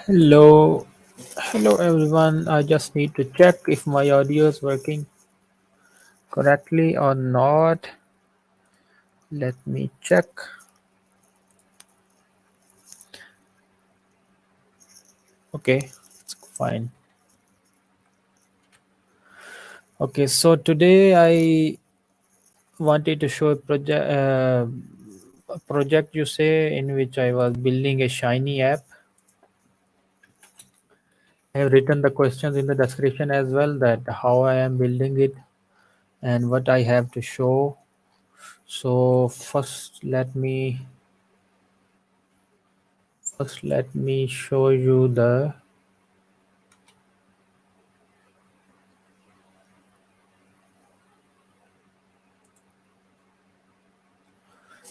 Hello, hello everyone. I just need to check if my audio is working correctly or not. Let me check. Okay, it's fine. Okay, so today I wanted to show a project you say in which I was building a shiny app. I have written the questions in the description as well that how I am building it and what I have to show. So first let me show you the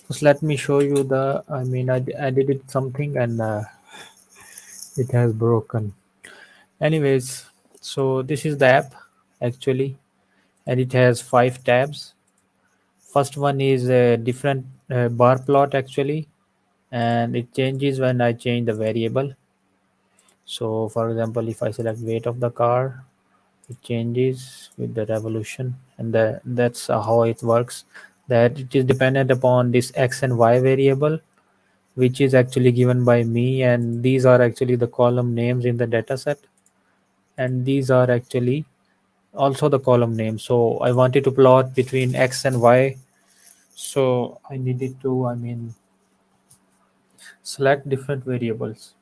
Just let me show you the. I mean, I did it something and it has broken. Anyways, so this is the app actually, and it has 5 tabs. First one is a different bar plot actually, and it changes when I change the variable. So, for example, if I select weight of the car, it changes with the revolution, and that's how it works. That it is dependent upon this x and y variable which is actually given by me, and these are actually the column names in the dataset, and these are actually also the column names. So I wanted to plot between x and y, so I needed to, select different variables.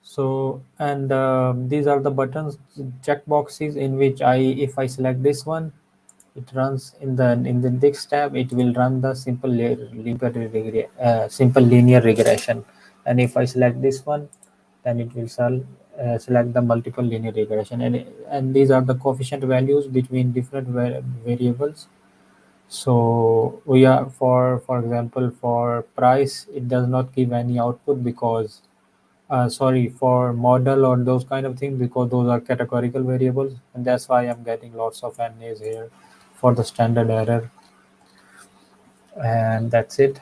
So, and these are the buttons, check boxes, in which if I select this one, it runs in the next tab. It will run the simple linear regression, and if I select this one, then it will select the multiple linear regression, and these are the coefficient values between different variables. So we are, for example, for price, it does not give any output because sorry, for model or those kind of things, because those are categorical variables, and that's why I'm getting lots of NAs here for the standard error, and that's it.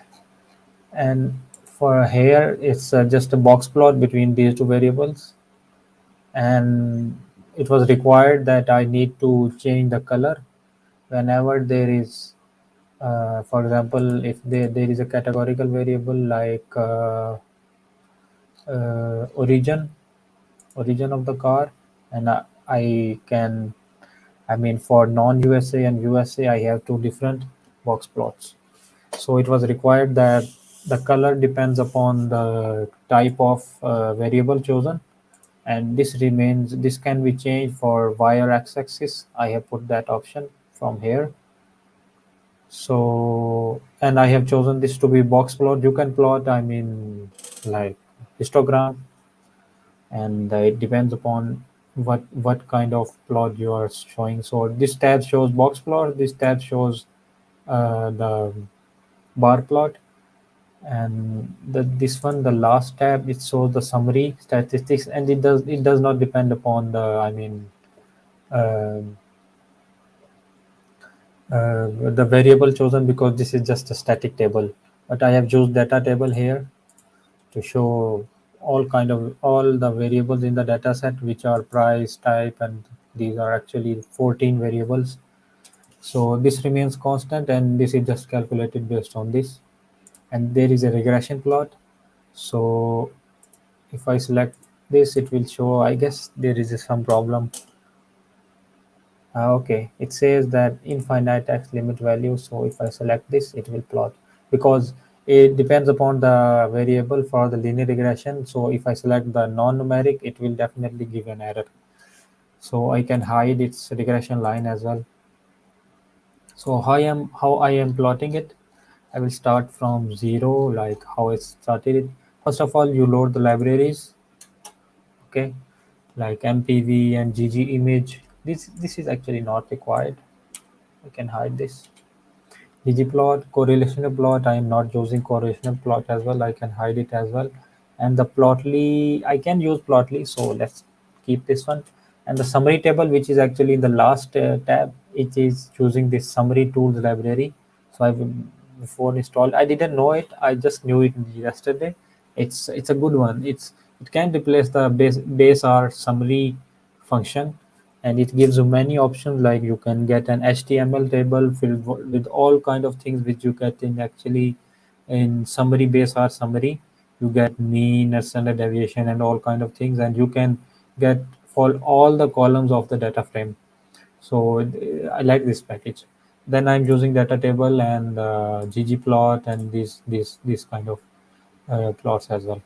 And for here, it's just a box plot between these two variables, and it was required that I need to change the color whenever there is, for example, if there is a categorical variable like origin of the car, and I can, for non-USA and USA, I have two different box plots. So it was required that the color depends upon the type of variable chosen, and this can be changed for y or x-axis. I have put that option from here. So, and I have chosen this to be box plot. You can plot, like histogram, and it depends upon what kind of plot you are showing. So this tab shows box plot, this tab shows the bar plot, and this one, the last tab, it shows the summary statistics, and it does not depend upon the, uh, the variable chosen, because this is just a static table. But I have used data table here to show all the variables in the data set, which are price, type, and these are actually 14 variables. So this remains constant, and this is just calculated based on this. And there is a regression plot. So if I select this, it will show, I guess there is some problem. Okay, it says that infinite x limit value. So if I select this, it will plot, because it depends upon the variable for the linear regression. So if I select the non-numeric, it will definitely give an error. So I can hide its regression line as well. So how I am plotting it, I will start from zero, like how I started it. First of all, you load the libraries, okay, like MPV and GG image. This is actually not required. I can hide this. ggplot, correlational plot, I am not using correlational plot as well. I can hide it as well. And the plotly, I can use plotly. So let's keep this one. And the summary table, which is actually in the last tab, it is choosing this summary tools library. So I've before installed. I didn't know it. I just knew it yesterday. It's a good one. It can replace the base or summary function, and it gives you many options, like you can get an HTML table filled with all kind of things which you get in actually in summary base or summary. You get mean and standard deviation and all kind of things, and you can get for all the columns of the data frame. So I like this package. Then I'm using data table and ggplot and these kind of plots as well.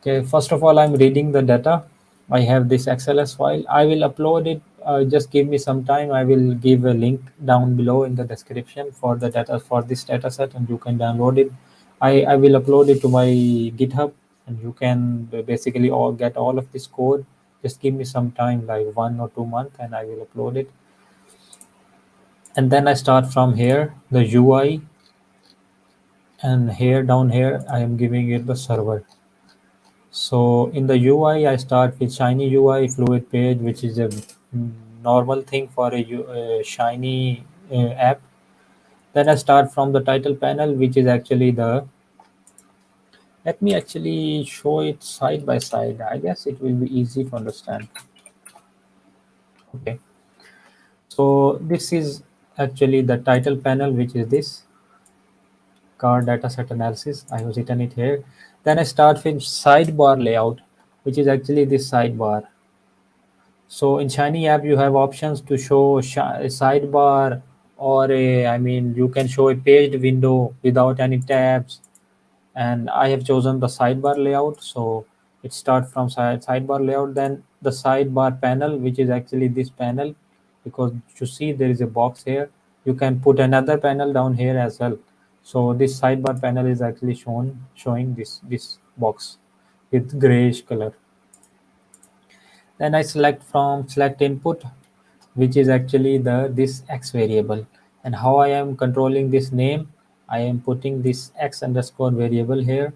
Okay, first of all, I'm reading the data. I have this XLS file. I will upload it. Just give me some time. I will give a link down below in the description for the data for this data set, and you can download it. I will upload it to my GitHub, and you can basically all get all of this code. Just give me some time, like 1 or 2 months, and I will upload it. And then I start from here, the UI, and here down here, I am giving it the server. So in the UI, I start with Shiny UI fluid page, which is a normal thing for a Shiny app. Then I start from the title panel, which is actually the. Let me actually show it side by side. I guess it will be easy to understand. Okay. So this is actually the title panel, which is this car dataset analysis. I have written it here. Then I start with sidebar layout, which is actually this sidebar. So in Shiny app, you have options to show a sidebar, or I mean, you can show a paged window without any tabs. And I have chosen the sidebar layout. So it starts from sidebar layout, then the sidebar panel, which is actually this panel, because you see there is a box here. You can put another panel down here as well. So this sidebar panel is actually showing this box with grayish color. Then I select from select input, which is actually the this x variable. And how I am controlling this name, I am putting this x underscore variable here,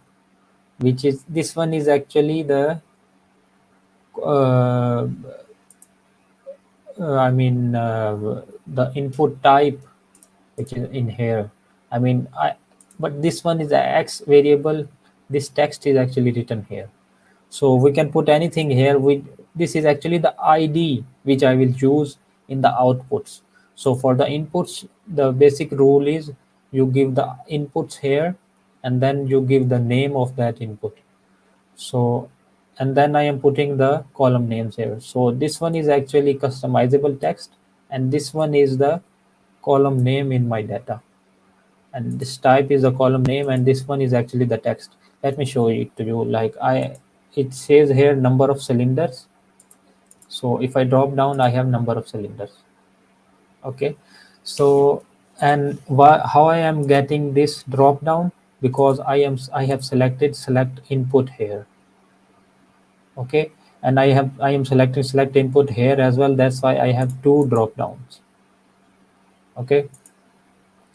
which is this one is actually the uh, I mean the input type, which is in here. I mean but this one is the x variable. This text is actually written here. So we can put anything here. This is actually the ID which I will choose in the outputs. So for the inputs, the basic rule is you give the inputs here, and then you give the name of that input. So, and then I am putting the column names here. So this one is actually customizable text, and this one is the column name in my data, and this type is the column name, and this one is actually the text. Let me show it to you. Like it says here number of cylinders. So if I drop down, I have number of cylinders. Okay. So and how I am getting this drop down, because I have selected select input here. Okay, and I am selecting select input here as well. That's why I have two drop downs. Okay,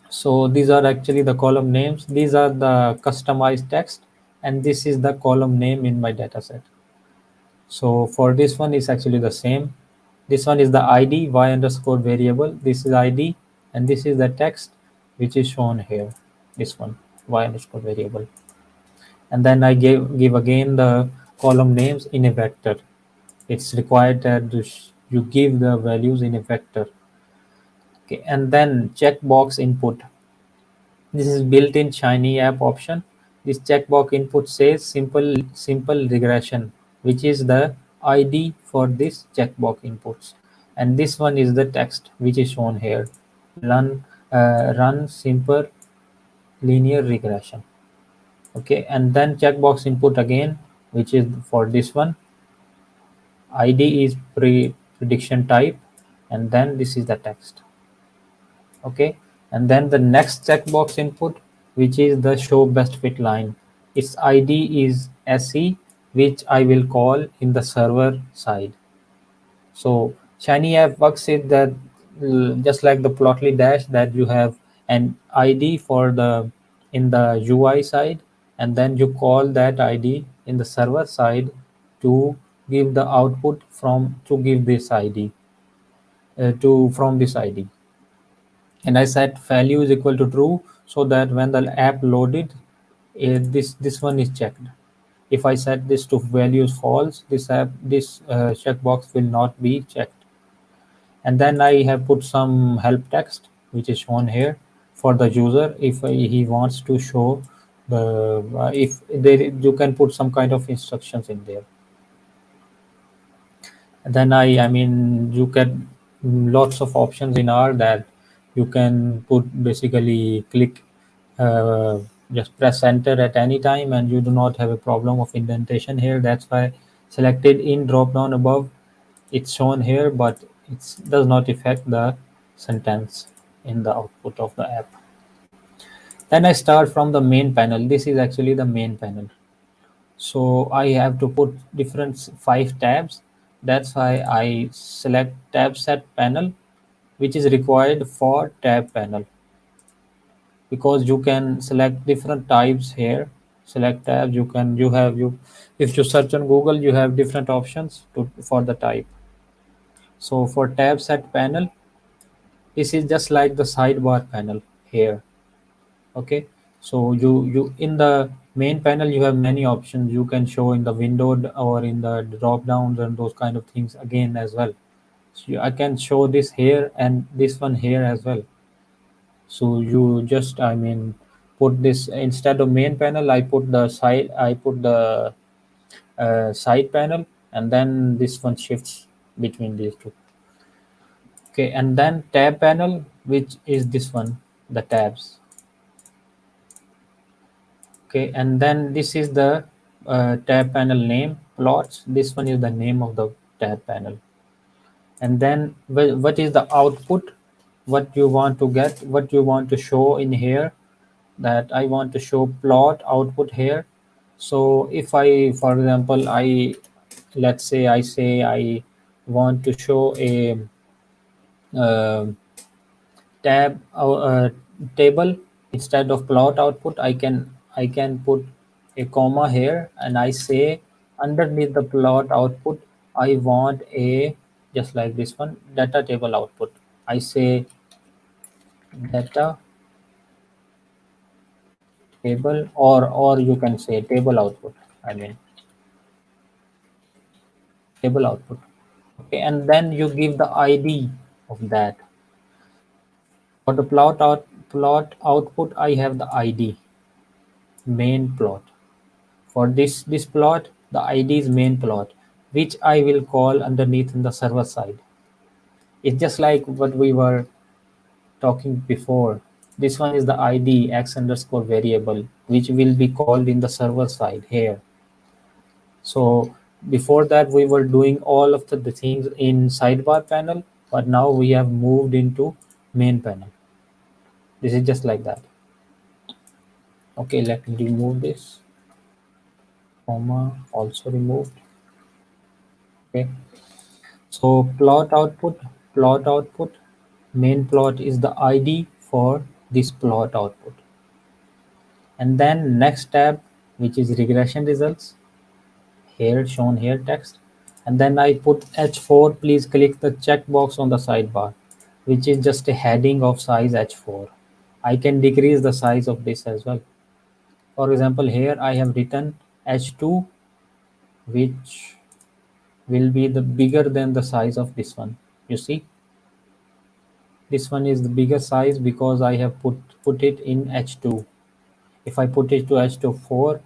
so these are actually the column names. These are the customized text, and this is the column name in my dataset. So for this one is actually the same. This one is the ID y underscore variable. This is ID, and this is the text which is shown here. This one y underscore variable, and then I give again the column names in a vector. It's required that you give the values in a vector. Okay, and then checkbox input. This is built-in Shiny app option. This checkbox input says simple regression, which is the ID for this checkbox inputs. And this one is the text which is shown here. Run simple linear regression. Okay, and then checkbox input again, which is for this one. ID is prediction type, and then this is the text. Okay, and then the next checkbox input, which is the show best fit line. Its ID is SE, which I will call in the server side. So Shiny app works it that just like the plotly dash, that you have an ID for the in the UI side, and then you call that ID in the server side to give the output from to give this ID to from this ID. And I set value is equal to true, so that when the app loaded, this one is checked. If I set this to values false, this checkbox will not be checked. And then I have put some help text which is shown here for the user if he wants to show the if there you can put some kind of instructions in there. And then I mean you get lots of options in R that you can put basically click uh, just press enter at any time and you do not have a problem of indentation here. That's why selected in drop down above it's shown here, but it does not affect the sentence in the output of the app. Then I start from the main panel. This is actually the main panel. So I have to put different 5 tabs. That's why I select tab set panel, which is required for tab panel, because you can select different types here. Select tabs, you if you search on Google, you have different options for the type. So for tab set panel, this is just like the sidebar panel here. Okay, so you in the main panel you have many options. You can show in the window or in the drop downs and those kind of things again as well. So I can show this here and this one here as well. So you just put this instead of main panel. I put the side panel, and then this one shifts between these two. Okay, and then tab panel, which is this one, the tabs. Okay, and then this is the tab panel name, plots. This one is the name of the tab panel. And then what is the output, what you want to get, what you want to show in here. That I want to show plot output here. So if I, for example, let's say I want to show a uh, table instead of plot output. I can put a comma here, and I say underneath the plot output I want a, just like this one, data table output. I say data table, or you can say table output. I mean table output. Okay, and then you give the ID of that. For the plot output, I have the ID main plot. For this plot, the ID is main plot, which I will call underneath in the server side. It's just like what we were talking before. This one is the ID x underscore variable, which will be called in the server side here. So before that, we were doing all of the things in sidebar panel, but now we have moved into main panel. This is just like that. Okay, let me remove this comma, also removed. Okay, so plot output, main plot is the ID for this plot output. And then next tab, which is regression results, here shown here text. And then I put H4, please click the checkbox on the sidebar, which is just a heading of size H4. I can decrease the size of this as well. For example, here I have written H2, which will be the bigger than the size of this one. You see, this one is the bigger size because I have put it in H2. If I put it to H24,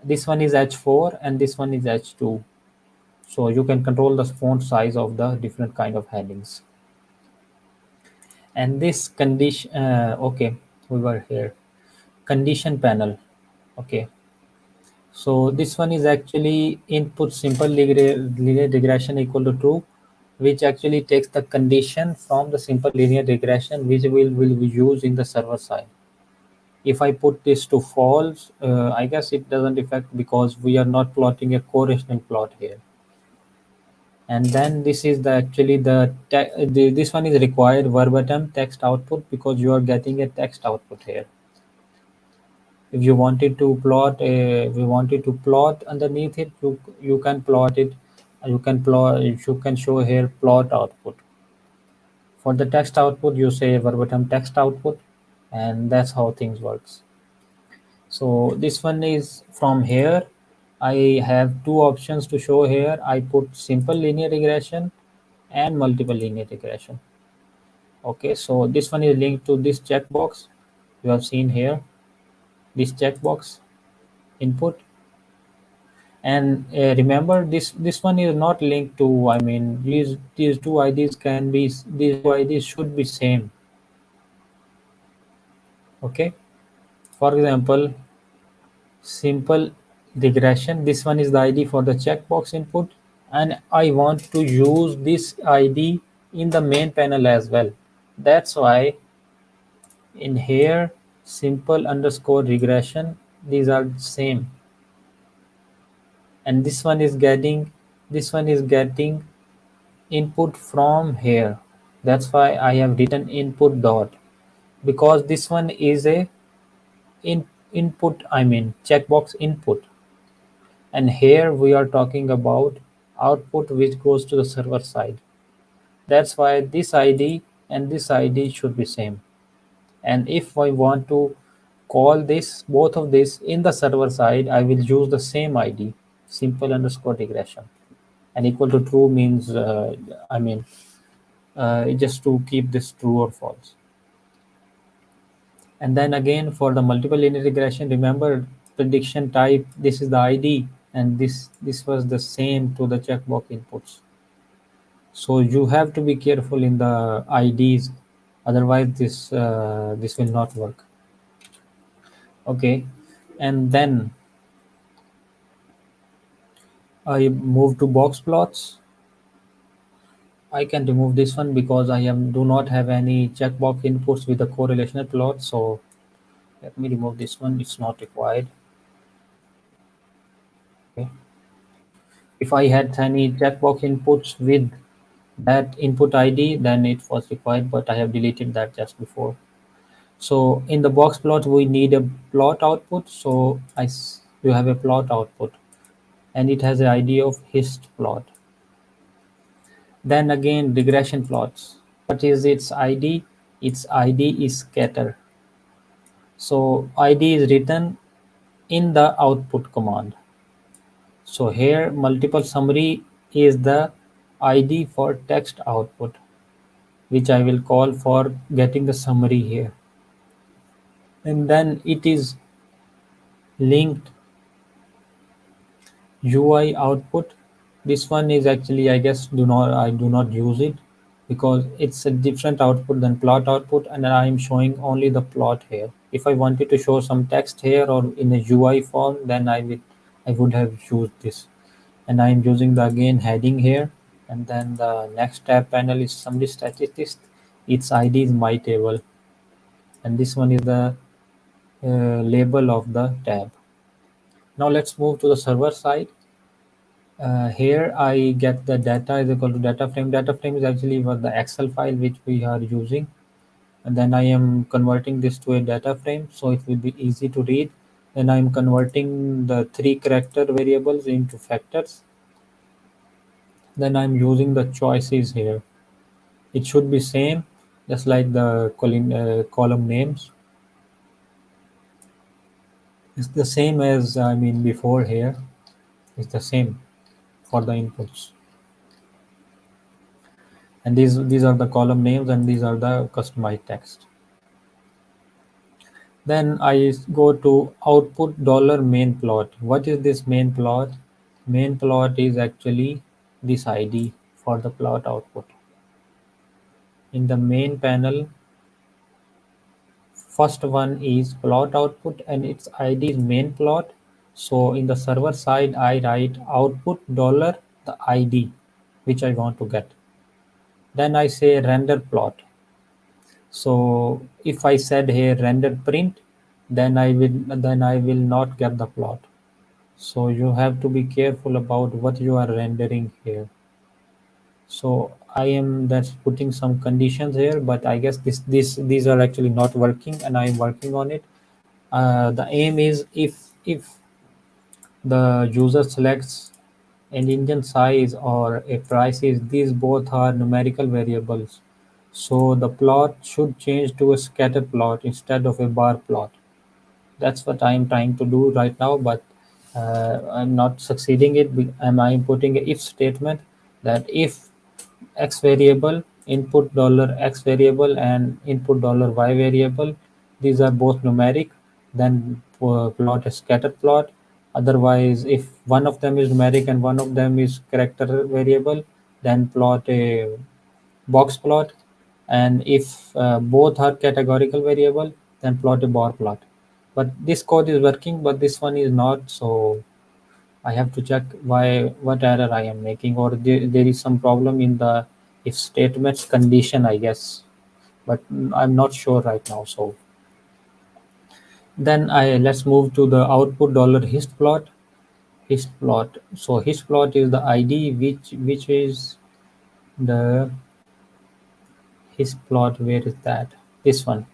this one is H4 and this one is H2. So you can control the font size of the different kind of headings. And this condition, okay, we were here. Condition panel. Okay, so this one is actually input simple linear regression equal to true, which actually takes the condition from the simple linear regression, which will be used in the server side. If I put this to false, I guess it doesn't affect because we are not plotting a correlational plot here. And then this is this one is required verbatim text output because you are getting a text output here. If you wanted to plot underneath it, you can plot it. You can show here plot output. For the text output, you say verbatim text output, and that's how things works. So this one is from here. I have two options to show here. I put simple linear regression and multiple linear regression. Okay, so this one is linked to this checkbox you have seen here, this checkbox input. And remember, this one is not linked to, I mean, these two IDs can be, these two IDs should be same. Okay, for example, simple regression, this one is the ID for the checkbox input, and I want to use this ID in the main panel as well. That's why in here, simple underscore regression, these are same, and this one is getting input from here. That's why I have written input dot, because this one is a input, I mean checkbox input, and here we are talking about output which goes to the server side. That's why this ID and this ID should be same. And if I want to call this both of this in the server side, I will use the same ID, simple underscore regression, and equal to true means I mean just to keep this true or false. And then again for the multiple linear regression, remember prediction type, this is the ID, and this was the same to the checkbox inputs. So you have to be careful in the IDs, otherwise this will not work. Okay, and then I move to box plots. I can remove this one because I do not have any checkbox inputs with the correlational plot. So let me remove this one. It's not required. Okay. If I had any checkbox inputs with that input ID, then it was required, but I have deleted that just before. So in the box plot, we need a plot output. So you have a plot output, and it has an ID of hist plot. Then again, regression plots. What is its ID? Its ID is scatter. So ID is written in the output command. So here multiple summary is the ID for text output, which I will call for getting the summary here. And then it is linked UI output. This one is actually, I guess, I do not use it because it's a different output than plot output, and I am showing only the plot here. If I wanted to show some text here or in a UI form, then I would have used this. And I am using the again heading here, and then the next tab panel is summary statistics. Its ID is my table, and this one is the label of the tab. Now let's move to the server side. Here I get the data is equal to data frame. Data frame is actually what the Excel file which we are using, and then I am converting this to a data frame so it will be easy to read. Then I am converting the 3 character variables into factors. Then I'm using the choices here. It should be same, just like the column names. It's the same as, I mean, before here. It's the same for the inputs. And these are the column names, and these are the customized text. Then I go to output dollar main plot. What is this main plot? Main plot is actually this ID for the plot output. In the main panel, first one is plot output and its ID is main plot. So in the server side, I write output dollar the ID which I want to get. Then I say render plot. So if I said here render print, then I will not get the plot. So you have to be careful about what you are rendering here. So I am that's putting some conditions here, but I guess these are actually not working, and I am working on it. The aim is if the user selects an engine size or a price, is these both are numerical variables, so the plot should change to a scatter plot instead of a bar plot. That's what I am trying to do right now, but I'm not succeeding it. Am I inputting a if statement that if x variable input dollar x variable and input dollar y variable, these are both numeric, then plot a scatter plot. Otherwise, if one of them is numeric and one of them is character variable, then plot a box plot. And if both are categorical variable, then plot a bar plot. But this code is working, but this one is not. So I have to check what error I am making, or there is some problem in the if statements condition, I guess. But I'm not sure right now. So then I let's move to the output dollar hist plot. Hist plot. So hist plot is the ID which is the hist plot. Where is that? This one.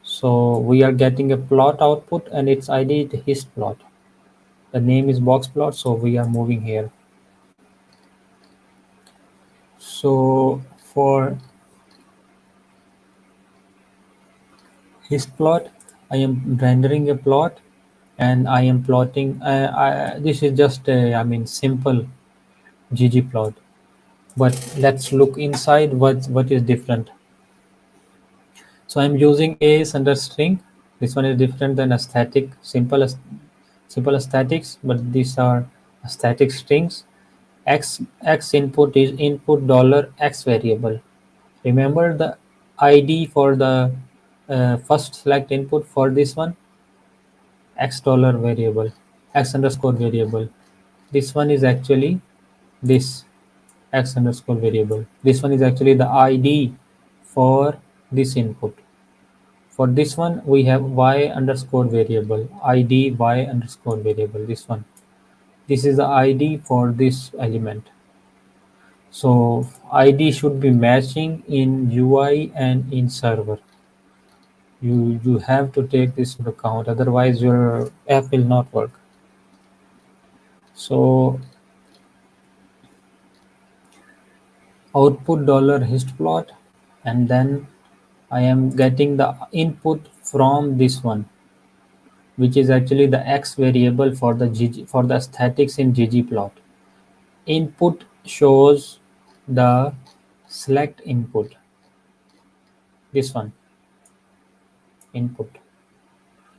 So we are getting a plot output and its ID is hist plot. The name is box plot, so we are moving here. So for his plot, I am rendering a plot and I am plotting. This is just a, I mean, simple ggplot. But let's look inside what is different. So I'm using a under string. This one is different than a static, simple statics, but these are static strings. X input is input dollar x variable. Remember the ID for the first select input for this one, x dollar variable, x underscore variable. This one is actually this x underscore variable. This one is actually the ID for this input. For this one, we have y underscore variable, ID y underscore variable. This one. This is the ID for this element. So ID should be matching in UI and in server. You have to take this into account, otherwise your app will not work. So output dollar hist plot, and then I am getting the input from this one, which is actually the x variable for the for the statics in ggplot. Input shows the select input, this one, input.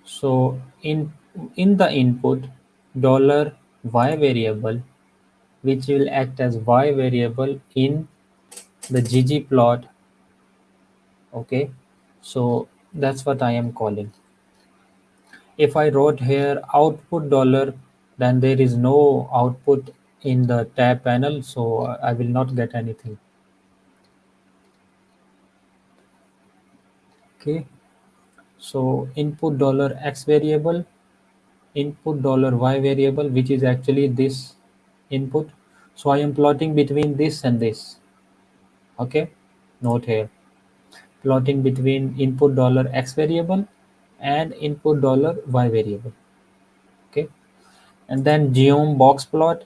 So in the input dollar y variable, which will act as y variable in the ggplot. Okay, so that's what I am calling. If I wrote here output dollar, then there is no output in the tab panel, so I will not get anything. Okay, so input dollar x variable, input dollar y variable, which is actually this input. So I am plotting between this and this. Okay, note here, plotting between input dollar x variable and input dollar y variable. Okay, and then geom box plot,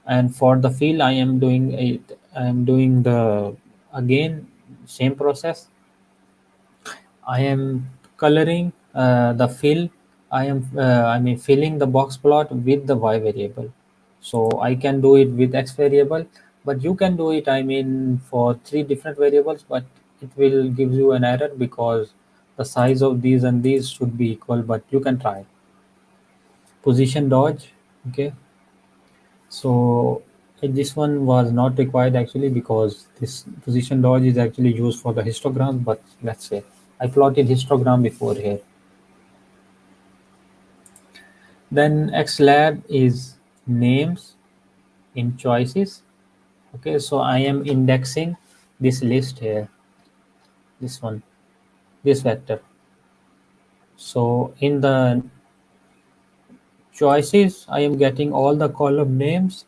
and for the fill I am doing the again same process. I am coloring the fill. I mean filling the box plot with the y variable. So I can do it with x variable, but you can do it, I mean, for three different variables, but it will give you an error because the size of these and these should be equal, but you can try. Position dodge. Okay. So this one was not required actually, because this position dodge is actually used for the histogram, but let's say I plotted histogram before here. Then xlab is names in choices. Okay, so I am indexing this list here, this one, this vector. So in the choices, I am getting all the column names.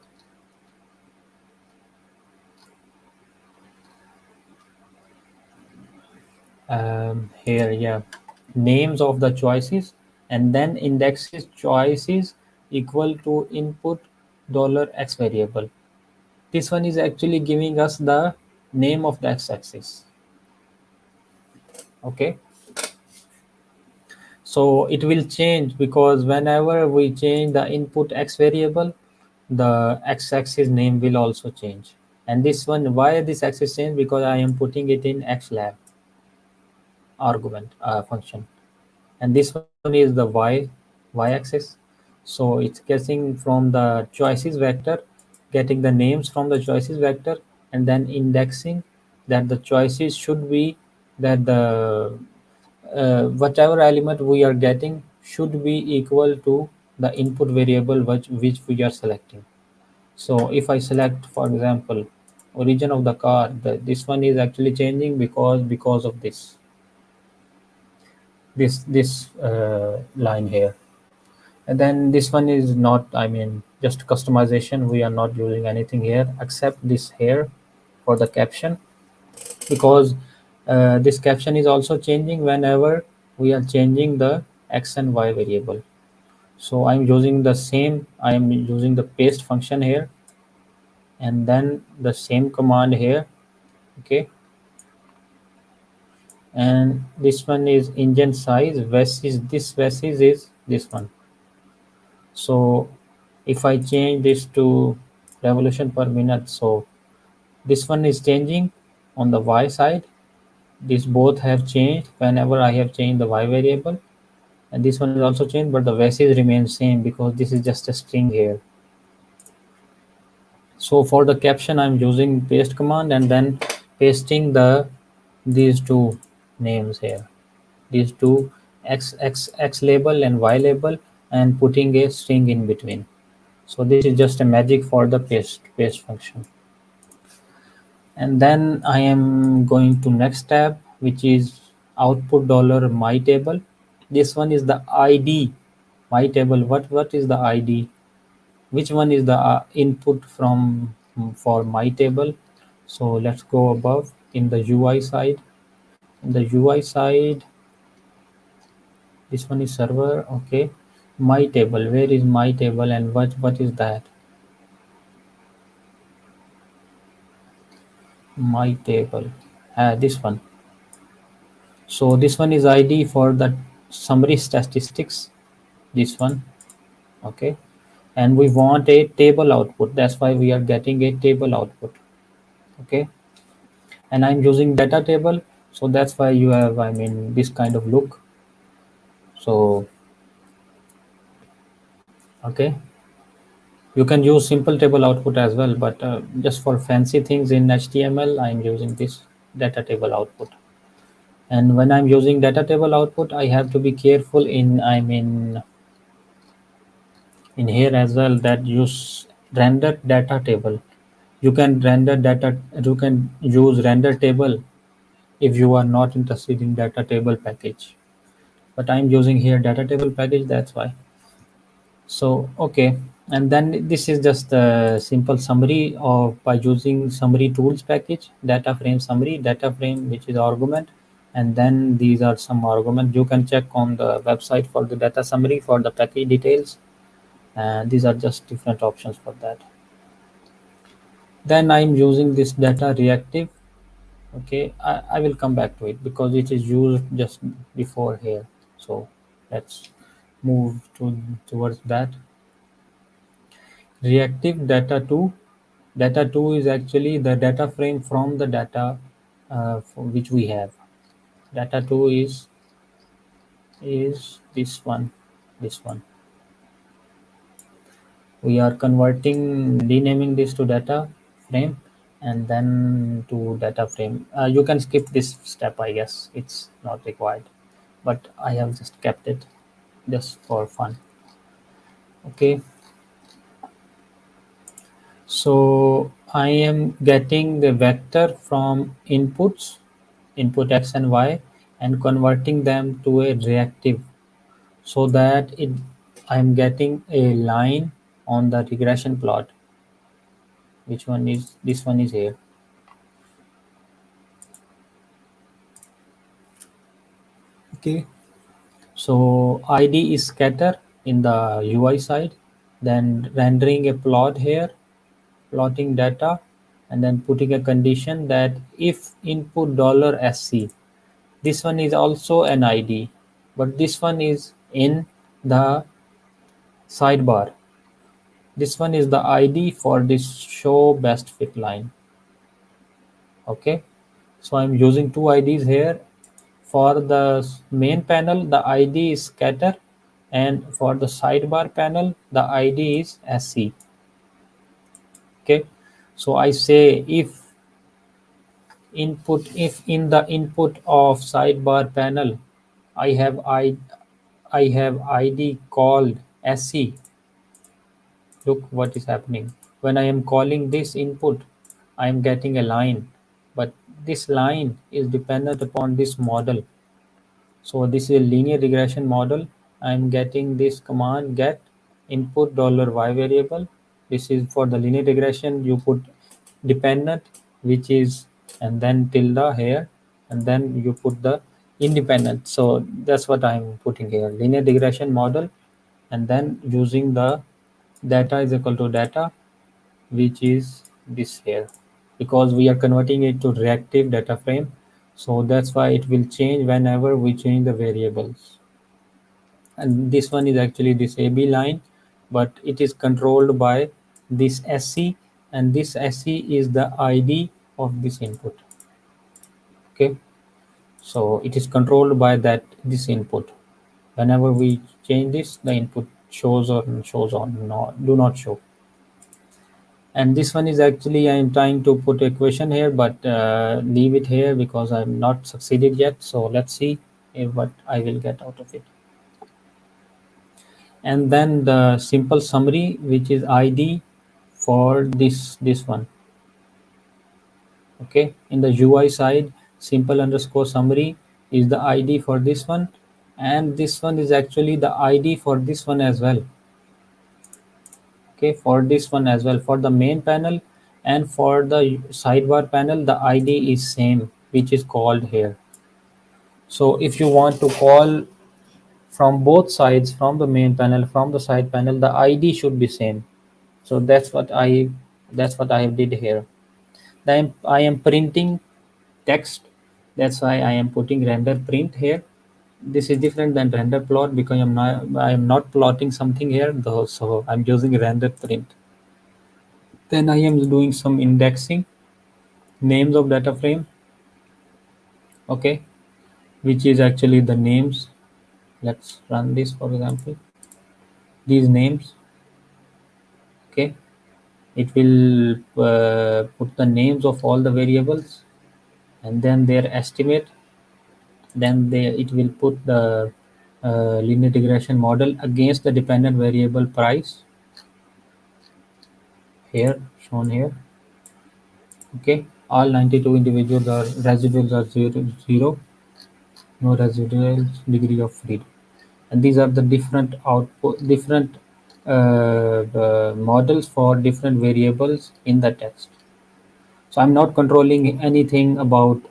Here, yeah, names of the choices, and then indexes choices equal to input dollar x variable. This one is actually giving us the name of the x-axis. Okay, So it will change because whenever we change the input x variable, the x-axis name will also change. And this one, why this axis change? Because I am putting it in xlab argument function, and this one is the y-axis. So it's getting from the choices vector, getting the names from the choices vector, and then indexing that the choices should be that the whatever element we are getting should be equal to the input variable which we are selecting. So if I select, for example, origin of the car, this one is actually changing because of this line here. And then this one is not, I mean, just customization. We are not using anything here except this here for the caption, because this caption is also changing whenever we are changing the x and y variable. So I'm using the same, I'm using the paste function here, and then the same command here. Okay, and this one is engine size versus this versus is this one. So if I change this to revolution per minute, so this one is changing on the y side. These both have changed whenever I have changed the y variable, and this one is also changed, but the versus remains same because this is just a string here. So for the caption, I'm using paste command and then pasting these two names here, these two x label and y label, and putting a string in between. So this is just a magic for the paste function. And then I am going to next tab, which is output dollar my table. This one is the ID my table. What is the ID? Which one is the input from for my table? So let's go above in the UI side. In the UI side, this one is server. Okay, my table. Where is my table and what is that? My table. This one. So this one is ID for the summary statistics. This one. Okay, and we want a table output. That's why we are getting a table output. Okay, and I'm using data table, so that's why you have, I mean, this kind of look. So okay, you can use simple table output as well, but just for fancy things in HTML, I'm using this data table output. And when I'm using data table output, I have to be careful in, I mean, in here as well, that use render data table. You can render data, you can use render table if you are not interested in data table package, but I'm using here data table package, that's why. So okay, and then this is just a simple summary of by using summary tools package, data frame summary, data frame which is argument, and then these are some argument. You can check on the website for the data summary for the package details, and these are just different options for that. Then I'm using this data reactive. Okay, I will come back to it because it is used just before here. So let's move towards that. Reactive data 2 is actually the data frame from the data for which we have. Data 2 is this one. We are converting, renaming this to data frame, and then to data frame. You can skip this step, I guess it's not required, but I have just kept it just for fun. Okay, so I am getting the vector from input x and y, and converting them to a reactive, so that it I'm getting a line on the regression plot. Which one is this one is here. Okay, so id is scatter in the UI side, then rendering a plot here, plotting data, and then putting a condition that if input $sc, this one is also an id. but this one is in the sidebar. This one is the ID for this show best fit line. Okay, so I'm using two IDs here. For the main panel, the ID is scatter, and for the sidebar panel, the ID is SC. Okay, so I say if in the input of sidebar panel I have ID called SC. Look what is happening. When I am calling this input, I am getting a line, but this line is dependent upon this model. So this is a linear regression model. I'm getting this command get input $y variable. This is for the linear regression. You put dependent, which is, and then tilde here, and then you put the independent. So that's what I'm putting here. Linear regression model, and then using the data is equal to data, which is this here, because we are converting it to reactive data frame. So that's why it will change whenever we change the variables. And this one is actually this AB line, but it is controlled by this SC, and this SC is the ID of this input. Okay, so it is controlled by that this input. Whenever we change this, the input shows or shows on, not do not show. And this one is actually I'm trying to put equation here, but leave it here because I'm not succeeded yet. So let's see what I will get out of it. And then the simple summary, which is ID for this one. Okay, in the UI side, simple underscore summary is the ID for this one, and this one is actually the ID for this one as well. Okay, for this one as well, for the main panel and for the sidebar panel, the ID is same, which is called here. So if you want to call from both sides, from the main panel, from the side panel, the ID should be same. So that's what I have did here. Then I am printing text. That's why I am putting render print here. This is different than render plot because I am not plotting something here though, so I'm using render print. Then I am doing some indexing, names of data frame. Okay, which is actually the names. Let's run this, for example, these names. Okay, it will put the names of all the variables and then their estimate. Then it will put the linear regression model against the dependent variable price here, shown here. Okay, all 92 individuals are residuals are zero, no residual degree of freedom. And these are the different output, different models for different variables in the text. So I'm not controlling anything about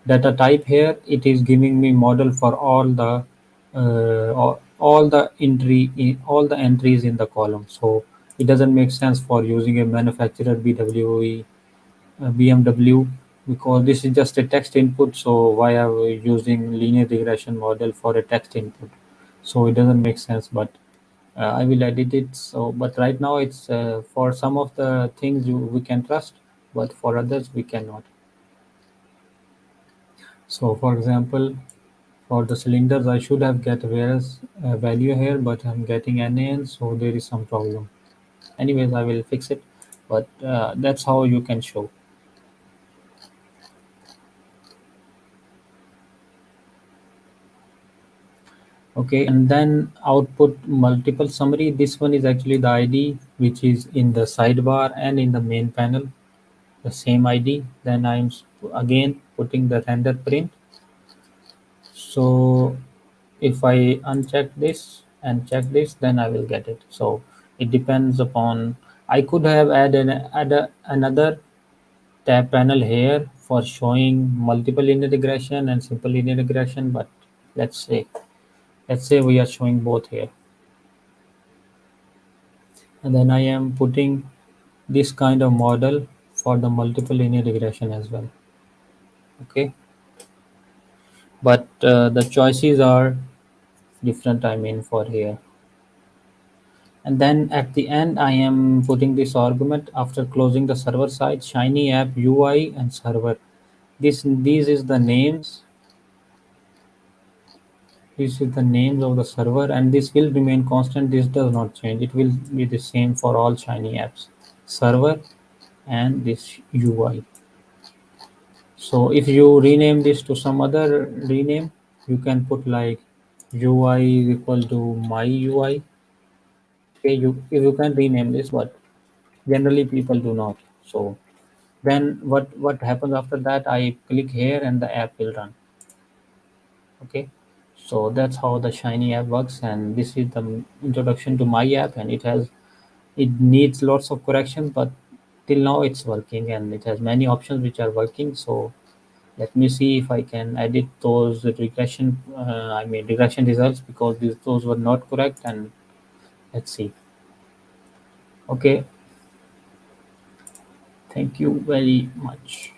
data type here. It is giving me model for all the all the entries in the column. So it doesn't make sense for using a manufacturer BMW, because this is just a text input. So why are we using linear regression model for a text input? So it doesn't make sense. But I will edit it. So but right now it's for some of the things we can trust, but for others we cannot. So for example, for the cylinders I should have get various value here, but I'm getting NaN, so there is some problem. Anyways, I will fix it, but that's how you can show. Okay, and then output multiple summary. This one is actually the ID which is in the sidebar and in the main panel, the same ID. Then I'm again putting the render print. So if I uncheck this and check this, then I will get it. So it depends upon, I could have another tab panel here for showing multiple linear regression and simple linear regression, but let's say we are showing both here. And then I am putting this kind of model for the multiple linear regression as well. Okay, but the choices are different I mean for here. And then at the end, I am putting this argument after closing the server side, shiny app UI and server. These is the names. This is the names of the server, and this will remain constant. This does not change. It will be the same for all shiny apps, server and this UI. So if you rename this to some other rename, you can put like UI is equal to my UI. Okay, you can rename this, but generally people do not. So then what happens after that? I click here and the app will run. Okay, so that's how the shiny app works, and this is the introduction to my app, and it needs lots of correction, but till now it's working and it has many options which are working. So let me see if I can edit those regression I mean regression results, because those were not correct, and let's see. Okay, thank you very much.